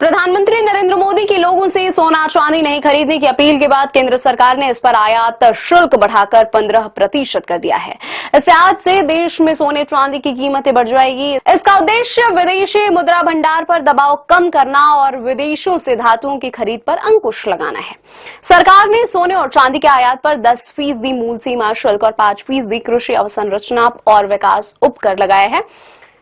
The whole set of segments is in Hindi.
प्रधानमंत्री नरेंद्र मोदी की लोगों से सोना चांदी नहीं खरीदने की अपील के बाद केंद्र सरकार ने इस पर आयात शुल्क बढ़ाकर 15% कर दिया है। इससे आज से देश में सोने चांदी की कीमतें बढ़ जाएगी। इसका उद्देश्य विदेशी मुद्रा भंडार पर दबाव कम करना और विदेशों से धातुओं की खरीद पर अंकुश लगाना है। सरकार ने सोने और चांदी के आयात पर 10% मूल सीमा शुल्क और 5% कृषि अवसंरचना और विकास उपकर लगाया है।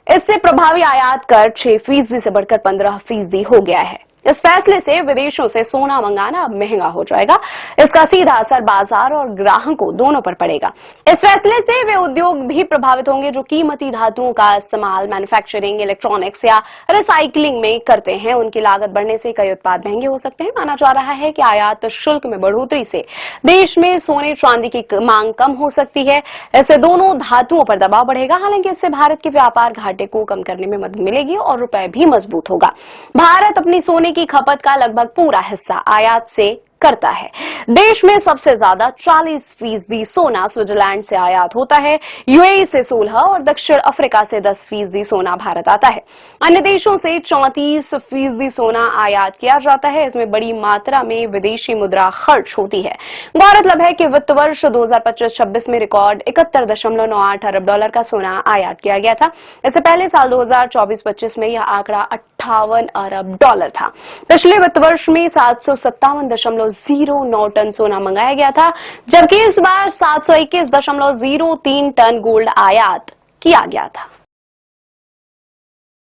इससे प्रभावी आयात कर 6% से बढ़कर 15% हो गया है। इस फैसले से विदेशों से सोना मंगाना अब महंगा हो जाएगा। इसका सीधा असर बाजार और ग्राहकों दोनों पर पड़ेगा। इस फैसले से वे उद्योग भी प्रभावित होंगे जो कीमती धातुओं का इस्तेमाल मैन्युफैक्चरिंग, इलेक्ट्रॉनिक्स या रिसाइकलिंग में करते हैं। उनकी लागत बढ़ने से कई उत्पाद महंगे हो सकते हैं। माना जा रहा है कि आयात शुल्क में बढ़ोतरी से देश में सोने चांदी की मांग कम हो सकती है। इससे दोनों धातुओं पर दबाव बढ़ेगा। हालांकि इससे भारत के व्यापार घाटे को कम करने में मदद मिलेगी और रुपए भी मजबूत होगा। भारत अपनी सोने की खपत का लगभग पूरा हिस्सा आयात से करता है। देश में सबसे ज्यादा 40% सोना स्विट्जरलैंड से आयात होता है। यूएई से 16 और दक्षिण अफ्रीका से 10% सोना भारत आता है। अन्य देशों से 34% सोना आयात किया जाता है। इसमें बड़ी मात्रा में विदेशी मुद्रा खर्च होती है। गौरतलब है कि वित्त वर्ष 2025-26 में रिकॉर्ड 71.98 अरब डॉलर का सोना आयात किया गया था। इससे पहले साल 2024-25 में यह आंकड़ा 58 अरब डॉलर था। पिछले वित्त वर्ष में 757.09 टन सोना मंगाया गया था, जबकि इस बार 721.03 टन गोल्ड आयात किया गया था।